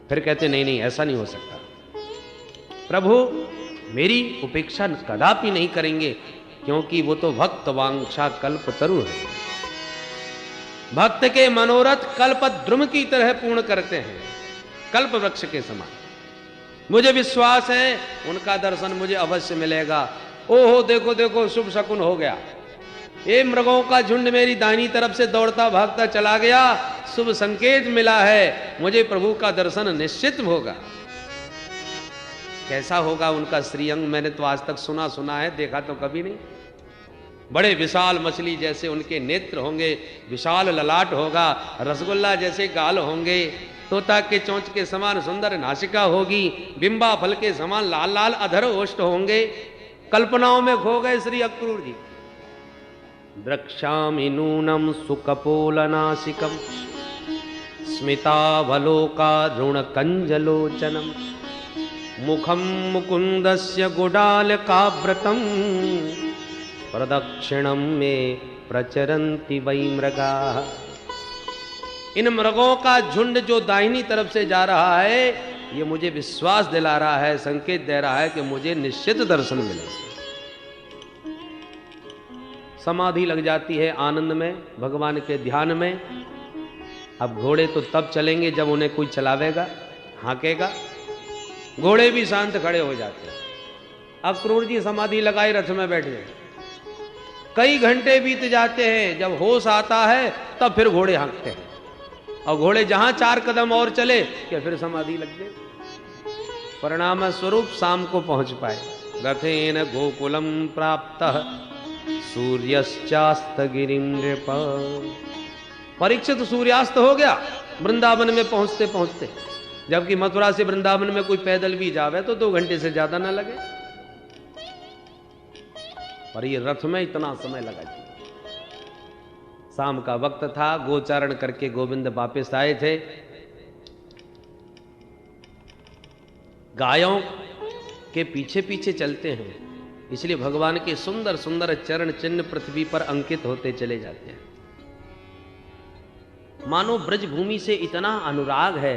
फिर कहते नहीं नहीं ऐसा नहीं हो सकता, प्रभु मेरी उपेक्षा कदापि नहीं करेंगे, क्योंकि वो तो भक्त वांछा कल्प तरु है, भक्त के मनोरथ कल्प द्रुम की तरह पूर्ण करते हैं, कल्प वृक्ष के समान। मुझे विश्वास है उनका दर्शन मुझे अवश्य मिलेगा। ओहो देखो देखो शुभ शकुन हो गया, ये मृगों का झुंड मेरी दाहिनी तरफ से दौड़ता भागता चला गया, शुभ संकेत मिला है, मुझे प्रभु का दर्शन निश्चित होगा। कैसा होगा उनका श्रीअंग, मैंने तो आज तक सुना है, देखा तो कभी नहीं। बड़े विशाल मछली जैसे उनके नेत्र होंगे, विशाल ललाट होगा, रसगुल्ला जैसे गाल होंगे, तोता के चोंच के समान सुंदर नासिका होगी, बिंबा फल के समान लाल लाल अधर ओष्ठ होंगे। कल्पनाओं में खो गए श्री अक्रूर जी। द्रक्ष्यामि नूनम सुकपोलनासिकम स्मितावलोकारुणकंजलोचनम मुखम मुकुंदस्य गुडालकाव्रतम प्रदक्षिणम में प्रचरन्ति वै मृगा। इन मृगों का झुंड जो दाहिनी तरफ से जा रहा है, ये मुझे विश्वास दिला रहा है, संकेत दे रहा है कि मुझे निश्चित दर्शन मिलेगा। समाधि लग जाती है आनंद में, भगवान के ध्यान में। अब घोड़े तो तब चलेंगे जब उन्हें कोई चलावेगा, हाँकेगा। घोड़े भी शांत खड़े हो जाते हैं। अक्रूर जी समाधि लगाए रथ में बैठ गए। कई घंटे बीत जाते हैं, जब होश आता है तब फिर घोड़े हाँकते हैं, और घोड़े जहां 4 कदम और चले कि फिर समाधि लग गए। परिणाम स्वरूप शाम को पहुंच पाए। रथेन गोकुलम प्राप्तः सूर्यश्चास्त गिरिम नृप। परीक्षित सूर्यास्त हो गया वृंदावन में पहुंचते पहुंचते, जबकि मथुरा से वृंदावन में कोई पैदल भी जावे तो 2 घंटे से ज्यादा ना लगे, और ये रथ में इतना समय लगा जी। शाम का वक्त था, गोचारण करके गोविंद वापस आए थे। गायों के पीछे पीछे चलते हैं, इसलिए भगवान के सुंदर सुंदर चरण चिन्ह पृथ्वी पर अंकित होते चले जाते हैं। मानो ब्रज भूमि से इतना अनुराग है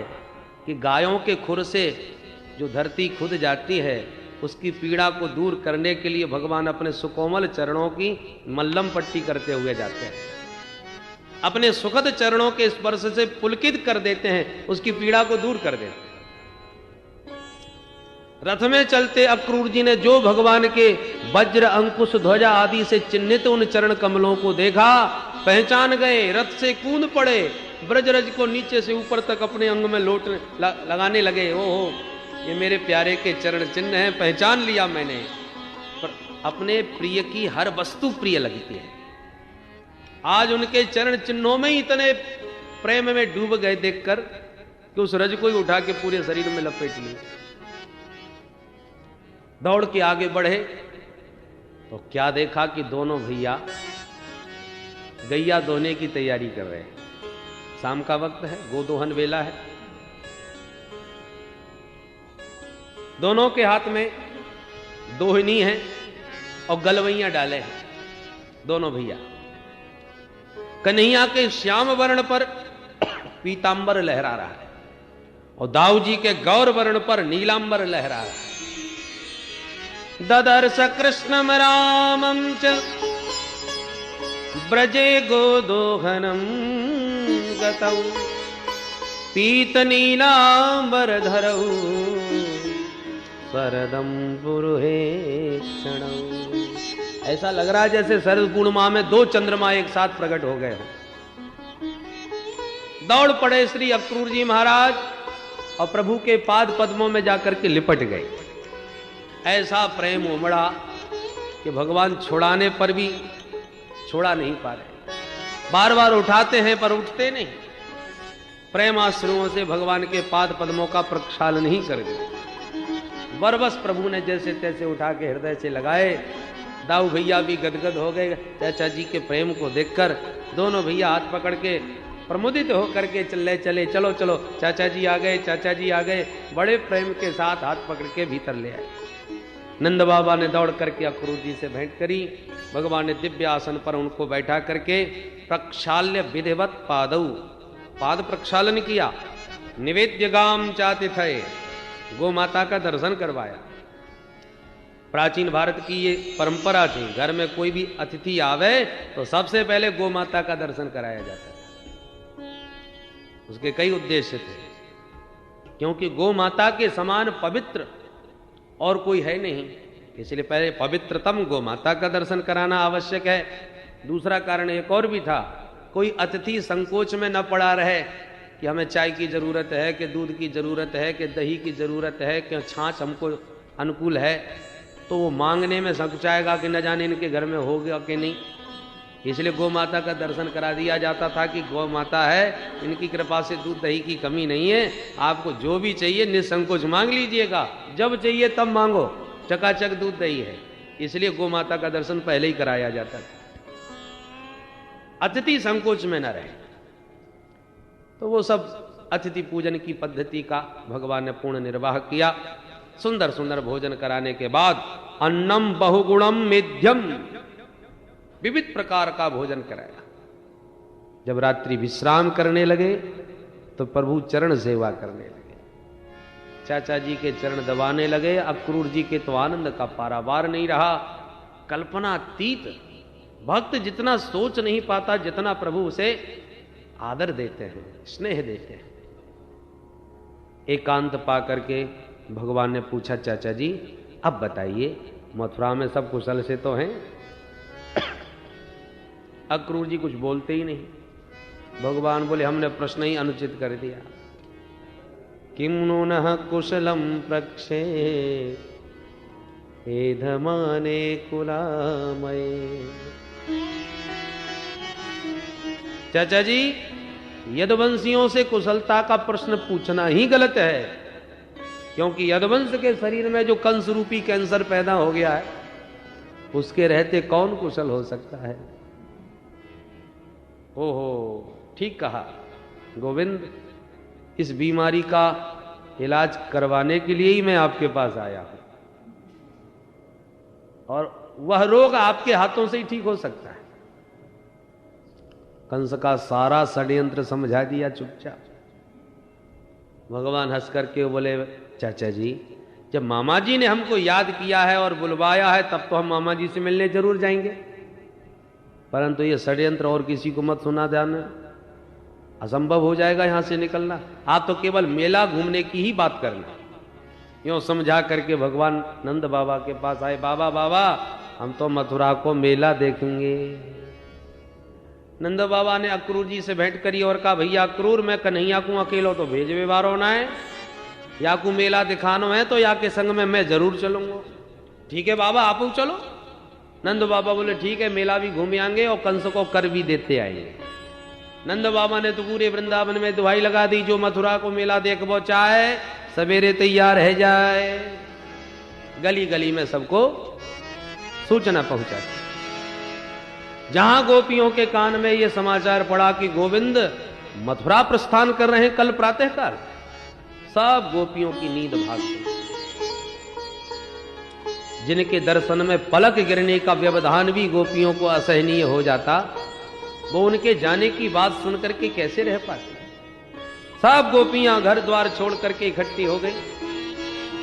कि गायों के खुर से जो धरती खुद जाती है, उसकी पीड़ा को दूर करने के लिए भगवान अपने सुकोमल चरणों की मल्लम पट्टी करते हुए जाते हैं। अपने सुखद चरणों के स्पर्श से पुलकित कर देते हैं, उसकी पीड़ा को दूर कर देते हैं। रथ में चलते अक्रूर जी ने जो भगवान के वज्र अंकुश ध्वजा आदि से चिन्हित उन चरण कमलों को देखा, पहचान गए, रथ से कूद पड़े, ब्रजरज को नीचे से ऊपर तक अपने अंग में लोट लगाने लगे। ओहो ये मेरे प्यारे के चरण चिन्ह हैं, पहचान लिया मैंने। पर अपने प्रिय की हर वस्तु प्रिय लगती है। आज उनके चरण चिन्हों में ही इतने प्रेम में डूब गए देखकर कि उस रज को ही उठा के पूरे शरीर में लपेट लिए। दौड़ के आगे बढ़े तो क्या देखा कि दोनों भैया गैया दोहने की तैयारी कर रहे हैं। शाम का वक्त है, गोदोहन वेला है। दोनों के हाथ में दोहनी है और गलवैयां डाले हैं दोनों भैया। कन्हैया के श्याम वर्ण पर पीतांबर लहरा रहा है और दाऊ जी के गौर वर्ण पर नीलांबर लहरा रहा है। ददर्श कृष्णम रामं च ब्रजे गोदोहनम गतौ पीत नीलांबरधरौ शरदम पुरुहे क्षणौ। ऐसा लग रहा है जैसे शरद पूर्णिमा में 2 चंद्रमा एक साथ प्रकट हो गए हो। दौड़ पड़े श्री अक्रूर जी महाराज और प्रभु के पाद पद्मों में जाकर के लिपट गए। ऐसा प्रेम उमड़ा कि भगवान छुड़ाने पर भी छोड़ा नहीं पा रहे, बार बार उठाते हैं पर उठते नहीं। प्रेमाश्रुओं से भगवान के पाद पद्मों का प्रक्षालन नहीं कर दिया। बरबस प्रभु ने जैसे तैसे उठा के हृदय से लगाए। दाऊ भैया भी गदगद हो गए चाचा जी के प्रेम को देखकर। दोनों भैया हाथ पकड़ के प्रमुदित होकर के चले चलो चलो चाचा जी आ गए, चाचा जी आ गए। बड़े प्रेम के साथ हाथ पकड़ के भीतर ले आए। नंद बाबा ने दौड़ करके अक्रूर जी से भेंट करी। भगवान ने दिव्य आसन पर उनको बैठा करके प्रक्षाल्य विधिवत पादौ, पाद प्रक्षालन किया। निवेद्य गाम चातिथय, गो माता का दर्शन करवाया। प्राचीन भारत की ये परंपरा थी, घर में कोई भी अतिथि आवे तो सबसे पहले गो माता का दर्शन कराया जाता था। उसके कई उद्देश्य थे, क्योंकि गो माता के समान पवित्र और कोई है नहीं, इसलिए पहले पवित्रतम गो माता का दर्शन कराना आवश्यक है। दूसरा कारण एक और भी था, कोई अतिथि संकोच में न पड़ा रहे कि हमें चाय की जरूरत है, कि दूध की जरूरत है, कि दही की जरूरत है, कि छाछ हमको अनुकूल है, तो वो मांगने में संकोचाएगा कि न जाने इनके घर में होगा कि नहीं। इसलिए गौ माता का दर्शन करा दिया जाता था कि गौ माता है, इनकी कृपा से दूध दही की कमी नहीं है, आपको जो भी चाहिए निसंकोच मांग लीजिएगा, जब चाहिए तब मांगो, चकाचक दूध दही है। इसलिए गौ माता का दर्शन पहले ही कराया जाता था, अतिथि संकोच में न रहे। तो वो सब अतिथि पूजन की पद्धति का भगवान ने पूर्ण निर्वाह किया। सुंदर सुंदर भोजन कराने के बाद अन्नम बहुगुणम मेध्यम, विविध प्रकार का भोजन कराया। जब रात्रि विश्राम करने लगे तो प्रभु चरण सेवा करने लगे, चाचा जी के चरण दबाने लगे। अक्रूर जी के तो आनंद का पारावार नहीं रहा, कल्पनातीत। भक्त जितना सोच नहीं पाता जितना प्रभु उसे आदर देते हैं, स्नेह देते हैं। एकांत पा करके भगवान ने पूछा, चाचा जी अब बताइए, मथुरा में सब कुशल से तो हैं? अक्रूर जी कुछ बोलते ही नहीं। भगवान बोले, हमने प्रश्न ही अनुचित कर दिया। किम नूनः कुशलम प्रक्षे एधमाने कुलामये। चाचा जी, यदुवंशियों से कुशलता का प्रश्न पूछना ही गलत है, क्योंकि यदुवंश के शरीर में जो कंस रूपी कैंसर पैदा हो गया है, उसके रहते कौन कुशल हो सकता है? ओहो, ठीक कहा गोविंद, इस बीमारी का इलाज करवाने के लिए ही मैं आपके पास आया हूं, और वह रोग आपके हाथों से ही ठीक हो सकता है। कंस का सारा षड्यंत्र समझा दिया चुपचाप। भगवान हंस करके बोले, चाचा जी जब मामा जी ने हमको याद किया है और बुलवाया है, तब तो हम मामा जी से मिलने जरूर जाएंगे, परंतु ये षड्यंत्र और किसी को मत सुना देना, असंभव हो जाएगा यहां से निकलना। आप तो केवल मेला घूमने की ही बात करना। यूं समझा करके भगवान नंद बाबा के पास आए। बाबा बाबा, हम तो मथुरा को मेला देखेंगे। नंद बाबा ने अक्रूर जी से भेंट करी और कहा, भैया अक्रूर, मैं कन्हैया को अकेलो तो भेजवे बार होना है, या को मेला दिखानो है तो या के संग में मैं जरूर चलूंगा। ठीक है बाबा, आप चलो। नंद बाबा बोले, ठीक है, मेला भी घूम आएंगे और कंस को कर भी देते आएंगे। नंद बाबा ने तो पूरे वृंदावन में दुहाई लगा दी, जो मथुरा को मेला देखबो चाहे सवेरे तैयार रह जाए। गली गली में सबको सूचना पहुंचा। जहां गोपियों के कान में यह समाचार पड़ा कि गोविंद मथुरा प्रस्थान कर रहे हैं कल प्रातःकाल, सब गोपियों की नींद भाग गई। जिनके दर्शन में पलक गिरने का व्यवधान भी गोपियों को असहनीय हो जाता, वो उनके जाने की बात सुनकर के कैसे रह पाती। सब गोपियां घर द्वार छोड़ करके इकट्ठी हो गई।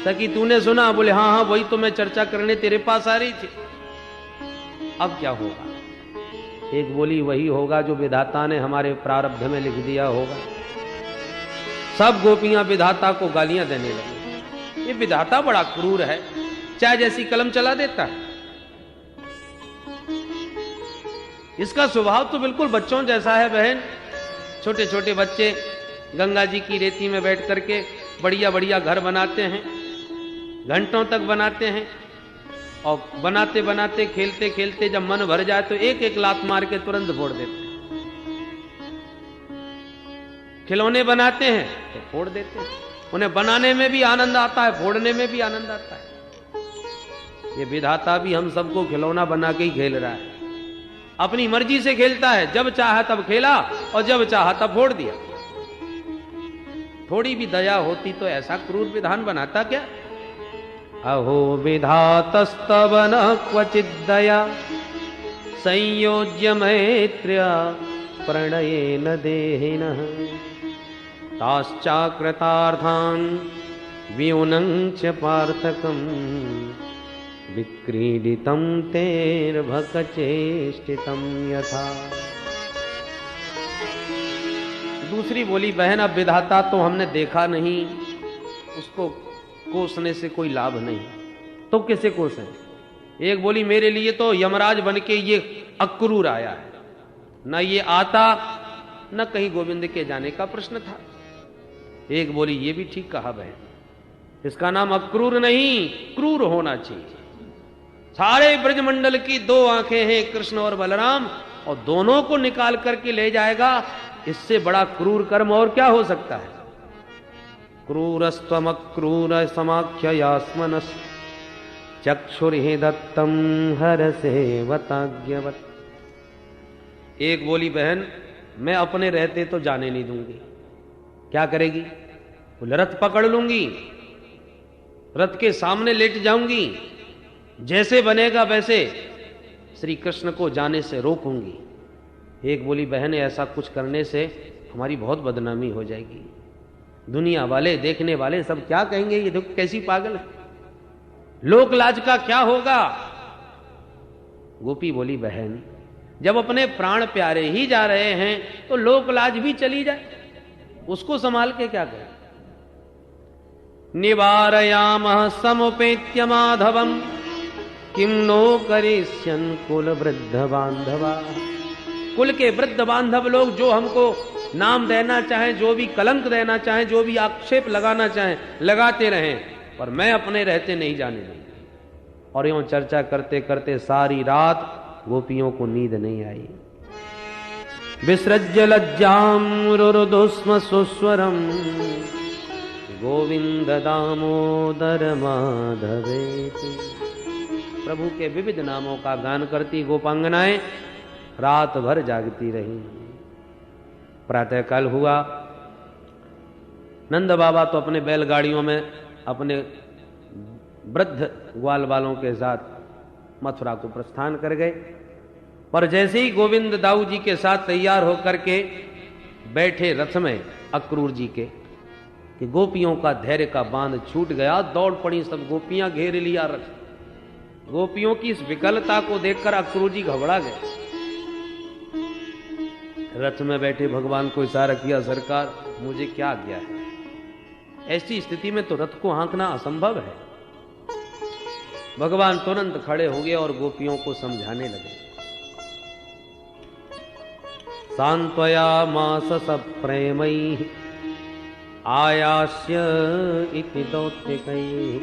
सखी तूने सुना? बोले हाँ हाँ, वही तो मैं चर्चा करने तेरे पास आ रही थी। अब क्या होगा? एक बोली, वही होगा जो विधाता ने हमारे प्रारब्ध में लिख दिया होगा। सब गोपियां विधाता को गालियां देने लगी। ये विधाता बड़ा क्रूर है, चाहे जैसी कलम चला देता है। इसका स्वभाव तो बिल्कुल बच्चों जैसा है बहन। छोटे छोटे बच्चे गंगा जी की रेती में बैठ करके बढ़िया बढ़िया घर बनाते हैं, घंटों तक बनाते हैं, और बनाते बनाते खेलते खेलते जब मन भर जाए तो एक एक लात मार के तुरंत फोड़ देते हैं। खिलौने बनाते हैं तो फोड़ देते हैं। उन्हें बनाने में भी आनंद आता है, फोड़ने में भी आनंद आता है। ये विधाता भी हम सबको खिलौना बना के ही खेल रहा है। अपनी मर्जी से खेलता है, जब चाहा तब खेला और जब चाहा तब फोड़ दिया। थोड़ी भी दया होती तो ऐसा क्रूर विधान बनाता क्या? अहो विधातस्तव न क्वचिद दया संयोज्य मैत्र्या प्रणयेन देहिनः ताश्चाकृतार्थान् व्यूनं च पार्थकम् विक्रीडितं तेर्भकचेष्टितं यथा। दूसरी बोली, बहन अब विधाता तो हमने देखा नहीं, उसको कोसने से कोई लाभ नहीं, तो किसे कोसें? एक बोली, मेरे लिए तो यमराज बनके ये अक्रूर आया है, न ये आता न कहीं गोविंद के जाने का प्रश्न था। एक बोली, ये भी ठीक कहा बहन, इसका नाम अक्रूर नहीं क्रूर होना चाहिए। सारे ब्रजमंडल की दो आंखें हैं, कृष्ण और बलराम, और दोनों को निकाल करके ले जाएगा, इससे बड़ा क्रूर कर्म और क्या हो सकता है? क्रूरस्त्वमक्रूर समाख्ययास्मनस् चक्षुर्हि दत्तम हरसेवताज्ञवत्। एक बोली, बहन मैं अपने रहते तो जाने नहीं दूंगी। क्या करेगी? बोले, रथ पकड़ लूंगी, रथ के सामने लेट जाऊंगी, जैसे बनेगा वैसे श्री कृष्ण को जाने से रोकूंगी। एक बोली, बहन ऐसा कुछ करने से हमारी बहुत बदनामी हो जाएगी, दुनिया वाले देखने वाले सब क्या कहेंगे, ये देखो कैसी पागल है, लोक लाज का क्या होगा? गोपी बोली, बहन जब अपने प्राण प्यारे ही जा रहे हैं तो लोक लाज भी चली जाए, उसको संभाल के क्या करें? निवारयामः समुपेत्य माधवम किम नो करिष्यन् कुल वृद्ध बांधवा। कुल के वृद्ध बांधव लोग जो हमको नाम देना चाहें, जो भी कलंक देना चाहें, जो भी आक्षेप लगाना चाहें, लगाते रहें, पर मैं अपने रहते नहीं जाने दूंगा। और यूं चर्चा करते करते सारी रात गोपियों को नींद नहीं आई। विसृज्य लज्जां रुरुदुस्म सुस्वरम गोविंद दामोदर माधवेति। प्रभु के विविध नामों का गान करती गोपांगनाएं रात भर जागती रही। प्रातःकाल हुआ, नंद बाबा तो अपने बैलगाड़ियों में अपने वृद्ध ग्वाल वालों के साथ मथुरा को प्रस्थान कर गए। पर जैसे ही गोविंद दाऊ जी के साथ तैयार होकर के बैठे रथ में अक्रूर जी के, कि गोपियों का धैर्य का बांध छूट गया, दौड़ पड़ी सब गोपियां, घेर लिया रथ। गोपियों की इस विकलता को देखकर अक्रूर जी घबरा गए। रथ में बैठे भगवान को इशारा किया, सरकार मुझे क्या आज्ञा है? ऐसी स्थिति में तो रथ को हाँकना असंभव है। भगवान तुरंत खड़े हो गए और गोपियों को समझाने लगे। सांत्वयामास सप्रेमैः आयास्य इति दौत्तिकैः।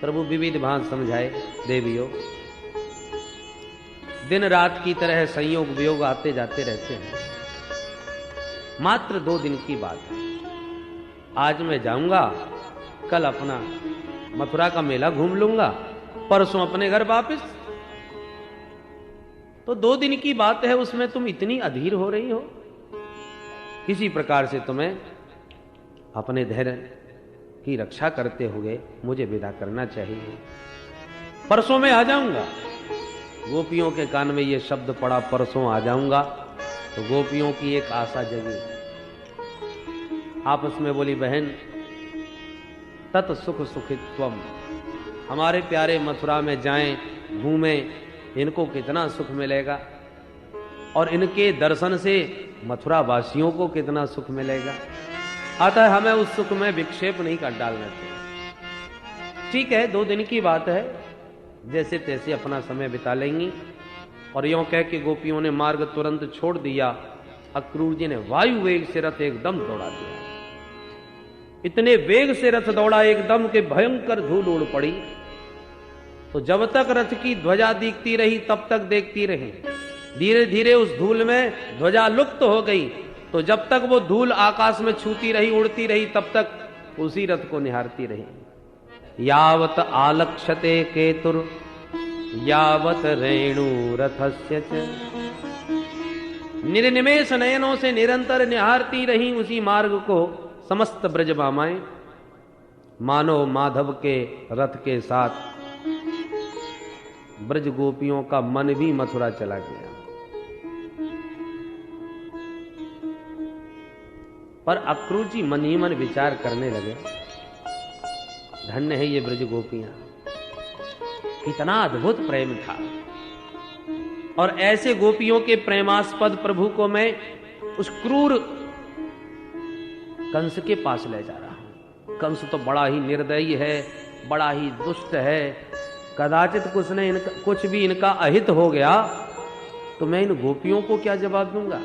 प्रभु विविध भांति समझाए, देवियों दिन रात की तरह संयोग वियोग आते जाते रहते हैं, मात्र 2 दिन की बात है। आज मैं जाऊंगा, कल अपना मथुरा का मेला घूम लूंगा, परसों अपने घर वापस। तो 2 दिन की बात है, उसमें तुम इतनी अधीर हो रही हो। किसी प्रकार से तुम्हें अपने धैर्य की रक्षा करते हुए मुझे विदा करना चाहिए। परसों मैं आ जाऊंगा। गोपियों के कान में ये शब्द पड़ा, परसों आ जाऊंगा, तो गोपियों की एक आशा जगी। आपस में बोली, बहन तत् सुख सुखित्वम, हमारे प्यारे मथुरा में जाएं, घूमें, इनको कितना सुख मिलेगा, और इनके दर्शन से मथुरा वासियों को कितना सुख मिलेगा। अतः हमें उस सुख में विक्षेप नहीं कर डालना चाहिए। ठीक है, 2 दिन की बात है, जैसे तैसे अपना समय बिता लेंगी। और यों कह के गोपियों ने मार्ग तुरंत छोड़ दिया। अक्रूर जी ने वायु वेग से रथ एकदम दौड़ा दिया। इतने वेग से रथ दौड़ा एकदम के भयंकर धूल उड़ पड़ी। तो जब तक रथ की ध्वजा दिखती रही तब तक देखती रही। धीरे धीरे उस धूल में ध्वजा लुप्त हो गई। तो जब तक वो धूल आकाश में छूती रही, उड़ती रही, तब तक उसी रथ को निहारती रही। यावत आलक्ष्यते केतुर यावत रेणु रथस्य च। निर्निमेष नयनों से निरंतर निहारती रही उसी मार्ग को समस्त ब्रजभामाएं। मानो माधव के रथ के साथ ब्रज गोपियों का मन भी मथुरा चला गया। पर अक्रूर जी मन ही मन विचार करने लगे, धन्य है ये ब्रज गोपियां, कितना अद्भुत प्रेम था। और ऐसे गोपियों के प्रेमास्पद प्रभु को मैं उस क्रूर कंस के पास ले जा रहा हूं। कंस तो बड़ा ही निर्दयी है, बड़ा ही दुष्ट है, कदाचित कुछ भी इनका अहित हो गया तो मैं इन गोपियों को क्या जवाब दूंगा।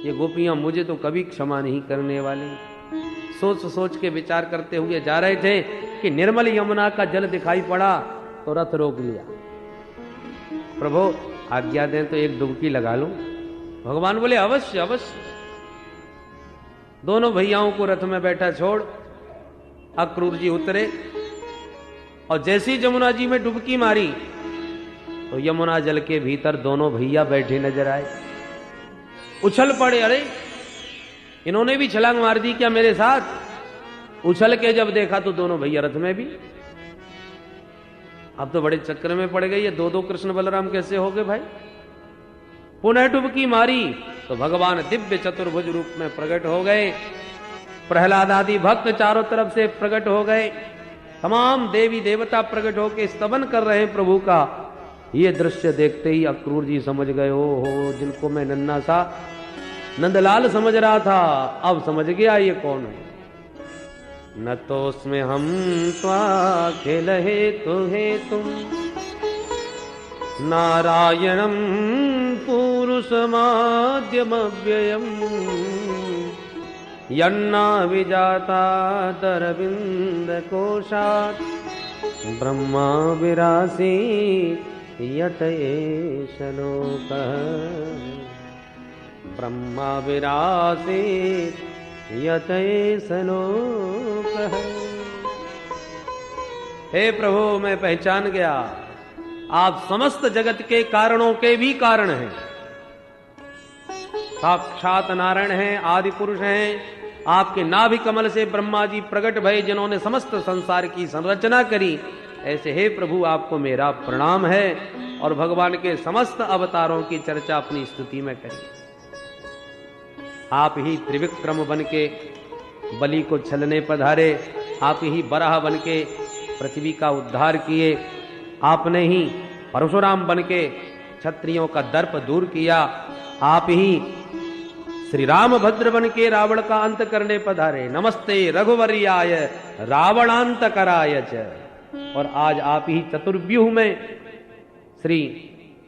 ये गोपियां मुझे तो कभी क्षमा नहीं करने वाली। सोच सोच के विचार करते हुए जा रहे थे कि निर्मल यमुना का जल दिखाई पड़ा तो रथ रोक लिया। प्रभु आज्ञा दें तो एक डुबकी लगा लूं। भगवान बोले अवश्य अवश्य। दोनों भैयाओं को रथ में बैठा छोड़ अक्रूर जी उतरे और जैसी यमुना जी में डुबकी मारी तो यमुना जल के भीतर दोनों भैया बैठे नजर आए। उछल पड़े, अरे इन्होंने भी छलांग मार दी क्या मेरे साथ। उछल के जब देखा तो दोनों भैया रथ में भी। अब तो बड़े चक्कर में पड़ गई, ये दो दो कृष्ण बलराम कैसे हो गए भाई। पुनः डुबकी मारी तो भगवान दिव्य चतुर्भुज रूप में प्रकट हो गए। प्रहलाद आदि भक्त चारों तरफ से प्रकट हो गए। तमाम देवी देवता प्रकट होकर स्तवन कर रहे हैं प्रभु का। ये दृश्य देखते ही अक्रूर जी समझ गए, ओ हो जिनको मैं नन्ना सा नंदलाल समझ रहा था, अब समझ गया ये कौन है। न तो उसमें हम खेल हे तो हे तुम नारायणम पुरुषमाद्यम व्ययम यन्ना विजाता दरविंद कोशात् ब्रह्मा विरासी यत एष लोकः ब्रह्मा विरासी यत एष लोकः। हे प्रभु मैं पहचान गया, आप समस्त जगत के कारणों के भी कारण हैं। साक्षात नारायण हैं, आदि पुरुष हैं। आपके नाभि कमल से ब्रह्मा जी प्रकट भये जिन्होंने समस्त संसार की संरचना करी। ऐसे हे प्रभु आपको मेरा प्रणाम है और भगवान के समस्त अवतारों की चर्चा अपनी स्तुति में करी। आप ही त्रिविक्रम बन के बलि को छलने पधारे, आप ही बराह बन के पृथ्वी का उद्धार किए, आपने ही परशुराम बन के क्षत्रियों का दर्प दूर किया, आप ही श्री रामभद्र बन के रावण का अंत करने पधारे। नमस्ते रघुवर्याय रावणांत कराय च। और आज आप ही चतुर्व्यूह में श्री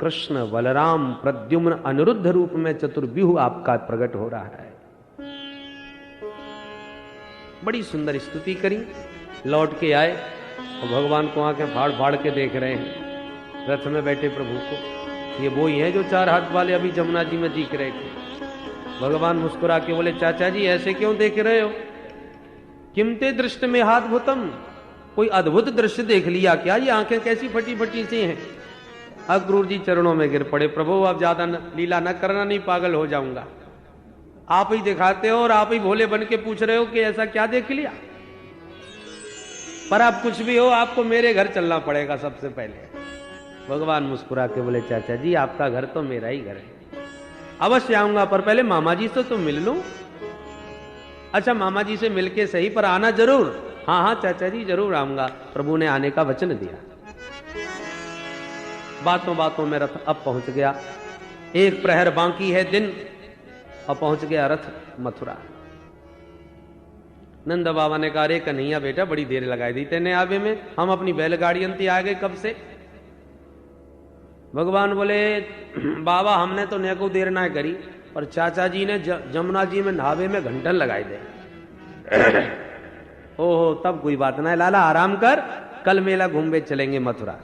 कृष्ण बलराम प्रद्युम्न अनिरुद्ध रूप में चतुर्व्यूह आपका प्रकट हो रहा है। बड़ी सुंदर स्तुति करी, लौट के आए और भगवान को आंखें फाड़ फाड़ के देख रहे हैं रथ में बैठे प्रभु को। ये वो ही है जो चार हाथ वाले अभी जमुना जी में दिख रहे थे। भगवान मुस्कुरा के बोले चाचा जी ऐसे क्यों देख रहे हो, किमते दृष्ट में हाथ भूतम, कोई अद्भुत दृश्य देख लिया क्या, ये आंखें कैसी फटी फटी सी हैं। अक्रूर जी चरणों में गिर पड़े, प्रभु अब ज्यादा लीला न करना, नहीं पागल हो जाऊंगा। आप ही दिखाते हो और आप ही भोले बन के पूछ रहे हो कि ऐसा क्या देख लिया। पर आप कुछ भी हो, आपको मेरे घर चलना पड़ेगा सबसे पहले। भगवान मुस्कुरा के बोले चाचा जी आपका घर तो मेरा ही घर है, अवश्य आऊंगा, पर पहले मामा जी से तो मिल लूं। अच्छा मामा जी से मिलके सही, पर आना जरूर। हाँ हाँ चाचा जी जरूर आऊंगा, प्रभु ने आने का वचन दिया। बातों बातों में रथ अब पहुंच गया। एक प्रहर बाकी है दिन और पहुंच गया रथ मथुरा। नंद बाबा ने कहा, रे कन्हैया बेटा बड़ी देर लगाई दी तेने आवे में, हम अपनी बैलगाड़ी अंती आ गए कब से। भगवान बोले बाबा हमने तो नेको देर ना करी, पर चाचा जी ने जमुना जी में नहावे में घंटन लगाए दे। ओहो तब कोई बात ना है लाला, आराम कर, कल मेला घूमने चलेंगे मथुरा।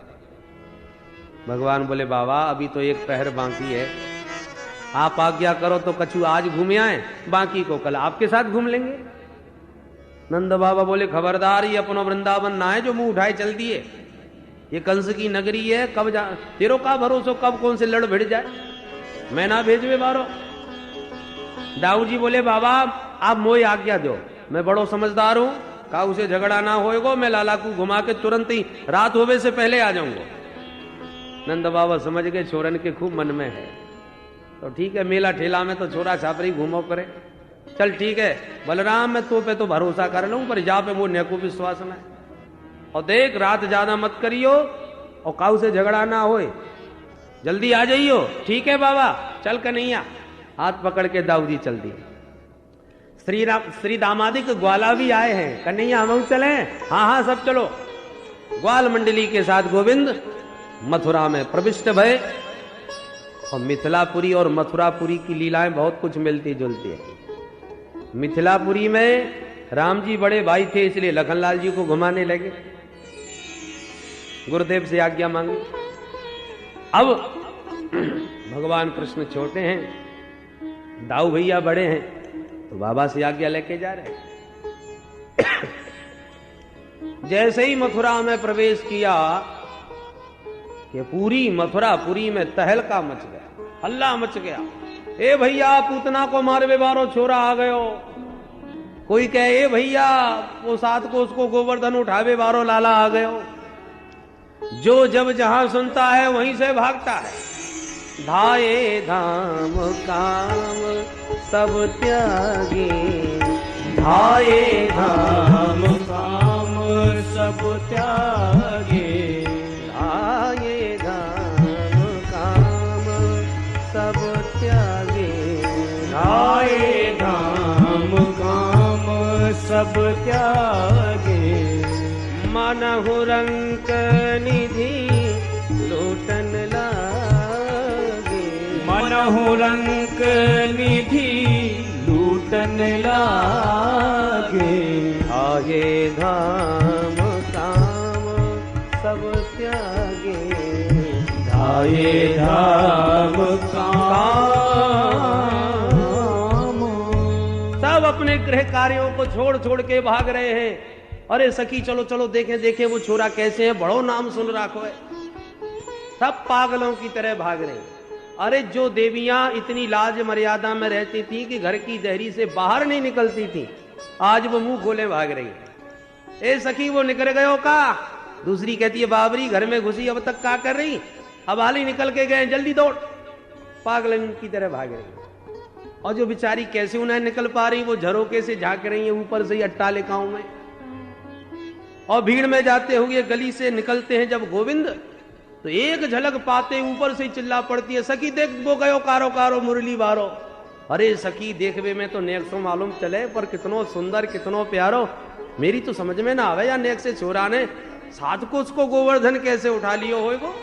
भगवान बोले बाबा अभी तो एक पहर बाकी है, आप आज्ञा करो तो कछु आज घूमे आए, बाकी को कल आपके साथ घूम लेंगे। नंद बाबा बोले खबरदार, ये अपनो वृंदावन ना है जो मुंह उठाए चल दिए, ये कंस की नगरी है, कब जा तेरो का भरोसा कब कौन से लड़ भिड़ जाए, मैं ना भेजवे बारो। दाऊ जी बोले बाबा आप मोई आज्ञा दो, मैं बड़ो समझदार हूं, काऊ से झगड़ा ना होएगो, मैं लाला को घुमा के तुरंत ही रात होवे से पहले आ जाऊंगा। नंद बाबा समझ गए छोरन के खूब मन में है, तो ठीक है मेला ठेला में तो छोरा छापरी घूमो करे। चल ठीक है बलराम, मैं तो पे तो भरोसा कर लूं, पर जा पे वो नेको विश्वास ना है। और देख रात ज्यादा मत करियो और काऊ से झगड़ा ना होए, जल्दी आ जाइयो। ठीक है बाबा, चल कन्हैया। हाथ पकड़ के दाऊदी चल दिए। श्री दामादिक ग्वाला भी आए हैं। कन्हैया हम चले? हाँ हाँ सब चलो। ग्वाल मंडली के साथ गोविंद मथुरा में प्रविष्ट भय। और मिथिलापुरी और मथुरापुरी की लीलाएं बहुत कुछ मिलती जुलती है। मिथिलापुरी में राम जी बड़े भाई थे, इसलिए लखनलाल जी को घुमाने लगे, गुरुदेव से आज्ञा मांगी। अब भगवान कृष्ण छोटे हैं, दाऊ भैया बड़े हैं, तो बाबा से आज्ञा लेके जा रहे हैं। जैसे ही मथुरा में प्रवेश किया कि पूरी मथुरापुरी में तहलका मच गया, हल्ला मच गया। ए भैया पूतना को मारवे बारो छोरा आ गयो। कोई कहे ए भैया वो साथ को उसको गोवर्धन उठावे बारो लाला आ गयो। जो जब जहां सुनता है वहीं से भागता है। धाये धाम काम सब त्यागे, धाये धाम काम सब त्यागे, धाये धाम काम सब त्यागे, धाये धाम काम सब त्यागे। मनहु रंक निधि लूटन लागे, मनहु रंक निधि लूटन लागे। आगे धाम काम सब त्यागे, आगे धाम काम। सब अपने गृह कार्यों को छोड़ छोड़ के भाग रहे हैं। अरे सखी चलो चलो देखें देखें वो छोरा कैसे है, बड़ो नाम सुन रखो है। सब पागलों की तरह भाग रहे हैं। अरे जो देवियां इतनी लाज मर्यादा में रहती थी कि घर की देहरी से बाहर नहीं निकलती थी, आज वो मुंह खोले भाग रही है। ए सखी वो निकल गयो का? दूसरी कहती है बाबरी घर में घुसी अब तक क्या कर रही? अब हाल ही निकल के गए, जल्दी दौड़। पागलन की तरह भाग रही। और जो बेचारी कैसे उन्हें निकल पा रही, वो झरोके से झांक रही है ऊपर से अट्टालिकाओं में। और भीड़ में जाते हुए गली से निकलते हैं जब गोविंद, तो एक झलक पाते ऊपर से चिल्ला पड़ती है सखी देख वो गयो कारो कारो मुरली बारो। अरे सखी देखवे में तो नेक सो मालूम चले, पर कितनो सुंदर कितनो प्यारो। मेरी तो समझ में ना आवे या नेक से छोरा ने साथ को उसको गोवर्धन कैसे उठा लियो होएगो।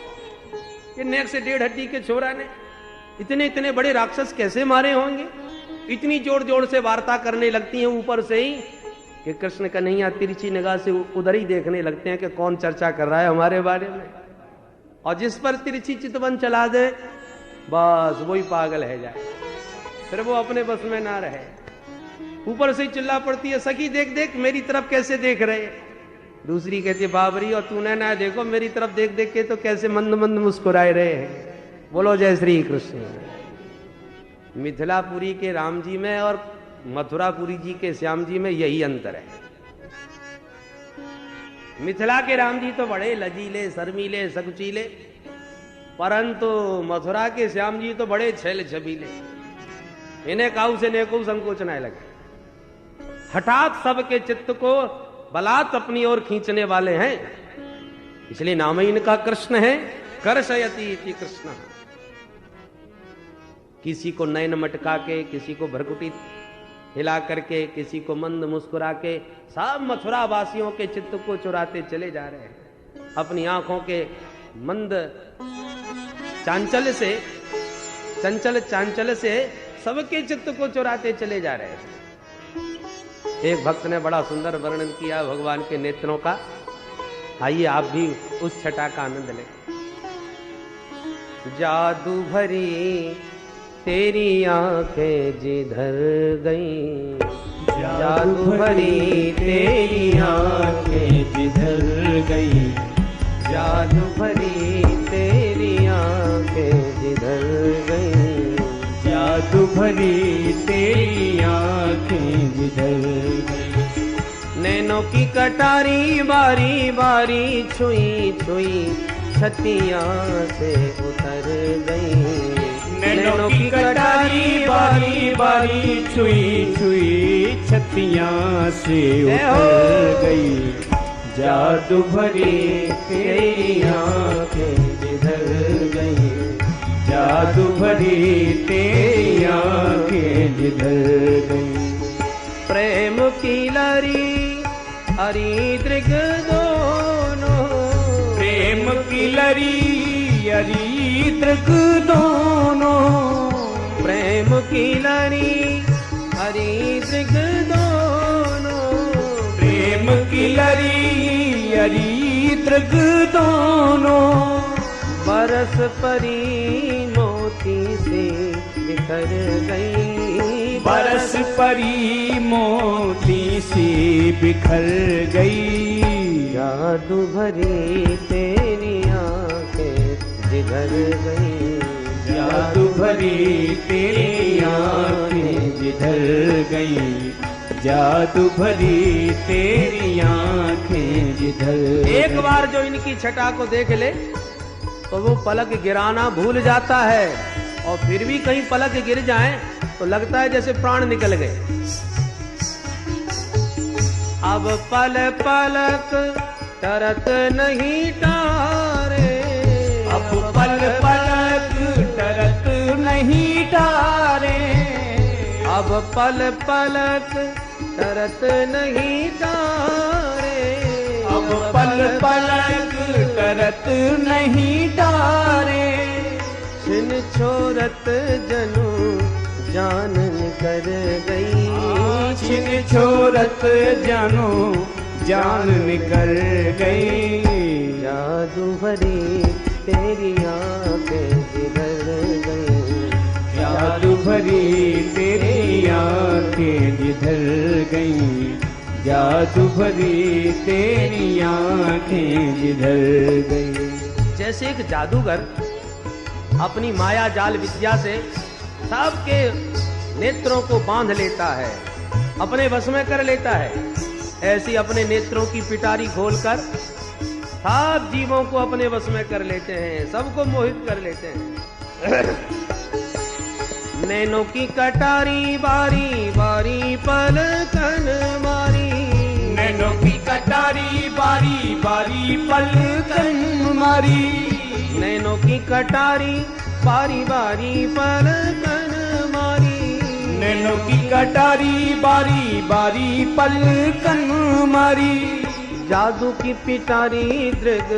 ये नेक से 1.5 हड्डी के छोरा ने इतने इतने बड़े राक्षस कैसे मारे होंगे। इतनी जोर जोर से वार्ता करने लगती हैं ऊपर से ही कि कृष्ण कन्हैया तिरछी निगाह से उधर ही देखने लगते हैं कि कौन चर्चा कर रहा है हमारे बारे में। और जिस पर तिरछी चितवन चला दे बस वही पागल है जाए, फिर वो अपने बस में ना रहे। ऊपर से चिल्ला पड़ती है सखी देख देख मेरी तरफ कैसे देख रहे। दूसरी कहती है बाबरी और तूने ना देखो मेरी तरफ देख देख के तो कैसे मंद मंद मुस्कुराए रहे हैं। बोलो जय श्री कृष्ण। मिथिलापुरी के राम जी में और मथुरापुरी जी के श्याम जी में यही अंतर है। मिथिला के राम जी तो बड़े लजीले शर्मीले सकुचीले, परंतु मथुरा के श्याम जी तो बड़े छैल छबीले। इन्हें काऊ से नेको संकोच न लगे। हठात सबके चित्त को बलात् अपनी ओर खींचने वाले हैं, इसलिए नाम ही इनका कृष्ण है। कर्षयति इति कृष्ण। किसी को नयन मटका के, किसी को भ्रकुटी हिला करके, किसी को मंद मुस्कुरा के, सब मथुरा वासियों के चित्त को चुराते चले जा रहे हैं। अपनी आंखों के मंद चांचल्य से, चंचल चांचल्य से सबके चित्त को चुराते चले जा रहे हैं। एक भक्त ने बड़ा सुंदर वर्णन किया भगवान के नेत्रों का। आइए आप भी उस छटा का आनंद लें। जादू भरी तेरी आंखें जिधर गई, जादू भरी तेरी आंखें जिधर गई, जादू भरी तेरी आंखें जिधर गई, जादू भरी तेरी आंखें जिधर गई। नैनों की कटारी बारी बारी छुई छुई छतिया से उतर गई, नैनों की कटारी बारी बारी छुई छुई मोतियां से उतर गई, जादू भरी तेरी आंखें जिधर गई, जादू भरी तेरी आंखें जिधर गई। प्रेम की लरी हरी दृग दोनों, प्रेम की लरी हरी दृग दोनों, प्रेम की लरी हरी दृग दोनों, प्रेम की लरी हरी दृग दोनों। बरस परी मोती से बिखर गई, बरस परी मोती सी बिखर गई, जादू भरी तेरी आंखें जिधर गई, जादू भरी तेरी आंखें जिधर गई, जादू भरी तेरी आंखें जिधर। एक बार जो इनकी छटा को देख ले तो वो पलक गिराना भूल जाता है, और फिर भी कहीं पलक गिर जाए तो लगता है जैसे प्राण निकल गए। अब पल पलक टरत नहीं टारे, अब पल पलक टरत नहीं टारे, अब पल पलक टरत नहीं टारे, अब पल पलक टरत नहीं टारे। छिन छोरत जनू जान कर गई, छिन छोरत जानू जान निकल गई, जादू भरी तेरी आंखें जिधर गई, जादू भरी तेरी आंखें जिधर गई, जादू भरी तेरी आंखें जिधर गई। जैसे एक जादूगर अपनी माया जाल विद्या से सबके नेत्रों को बांध लेता है, अपने वश में कर लेता है, ऐसी अपने नेत्रों की पिटारी खोलकर सब जीवों को अपने वश में कर लेते हैं, सबको मोहित कर लेते हैं। नैनों की कटारी बारी बारी पलकन मारी, नैनों की कटारी बारी बारी पलकन मारी, नैनों की कटारी बारी बारी पलकन मारी, नैनों की कटारी बारी बारी पलकन मारी, जादू की पिटारी दृग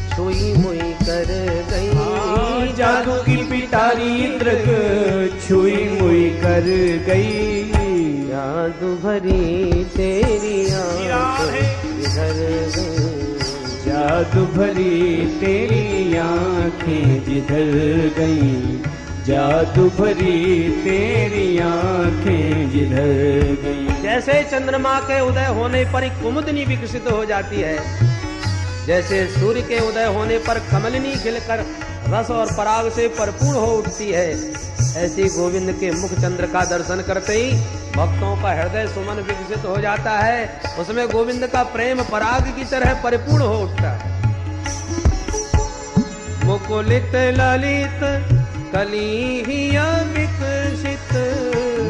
छुई मुई कर गई, जादू की पिटारी दृग छुई मुई कर गई, जादू भरी तेरी आंखें जिधर गई, जादू भरी तेरी आंखें जिधर गई, जादू भरी तेरी आंखें जिधर गई। जैसे चंद्रमा के उदय होने पर एक कुमुदनी विकसित हो जाती है, जैसे सूर्य के उदय होने पर कमलिनी खिलकर रस और पराग से भरपूर हो उठती है, ऐसे गोविंद के मुख चंद्र का दर्शन करते ही भक्तों का हृदय सुमन विकसित हो जाता है, उसमें गोविंद का प्रेम पराग की तरह परिपूर्ण हो उठता है। मुकुलित ललित कली हिया विकसित,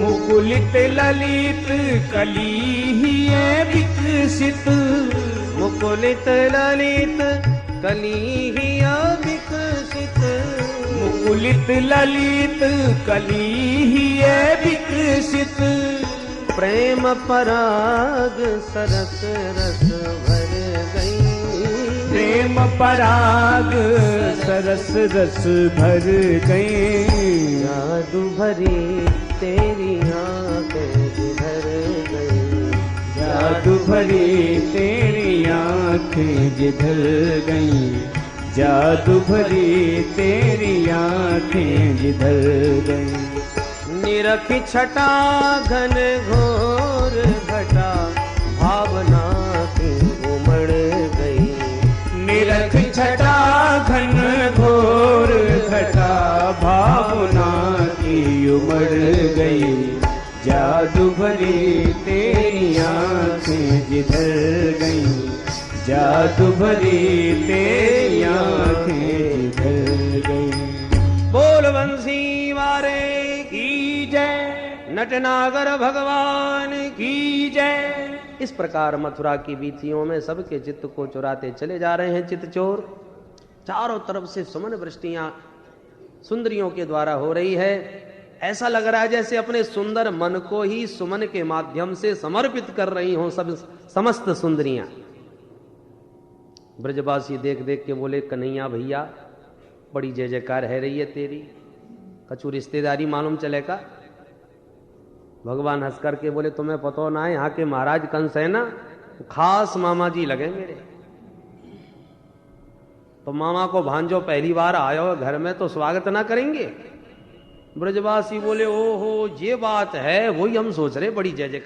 मुकुलित ललित कली हिया विकसित, मुकुलित ललित कली हिया विकसित, मुकुलित ललित कली हिया विकसित, प्रेम पराग सरस रस भर गई, प्रेम पराग सरस रस भर गई, जादू भरी तेरी आंखें जिधर गई, जादू भरी तेरी आंखें जिधर गई, जादू भरी तेरी आंखें जिधर गई। निरख छटा घन घोर घटा भावना की उमड़ गई, निरख छटा घन घोर घटा भावना की उमड़ गई, जादू भरी तेरी आंखें जिधर गई, जादू भरी तेरी आंखें जिधर गई। बोल बंसी वारे की जय। नटनागर भगवान की जय। इस प्रकार मथुरा की वीथियों में सबके चित्त को चुराते चले जा रहे हैं चित्त चोर। चारों तरफ से सुमन वृष्टियां सुंदरियों के द्वारा हो रही है। ऐसा लग रहा है जैसे अपने सुंदर मन को ही सुमन के माध्यम से समर्पित कर रही हों सब समस्त सुंदरियां। ब्रजवासी देख देख के बोले, कन्हैया भैया बड़ी जय जयकार है रही है तेरी, कछु रिश्तेदारी मालूम चलेगा? भगवान हंस करके बोले, तुम्हें पता ना है यहाँ के महाराज कंस है ना, खास मामा जी लगे मेरे। तो मामा को भांजो पहली बार आयो घर में तो स्वागत ना करेंगे? ब्रजवासी बोले, ओहो ये बात है, वही हम सोच रहे, बड़ी जय जयकार।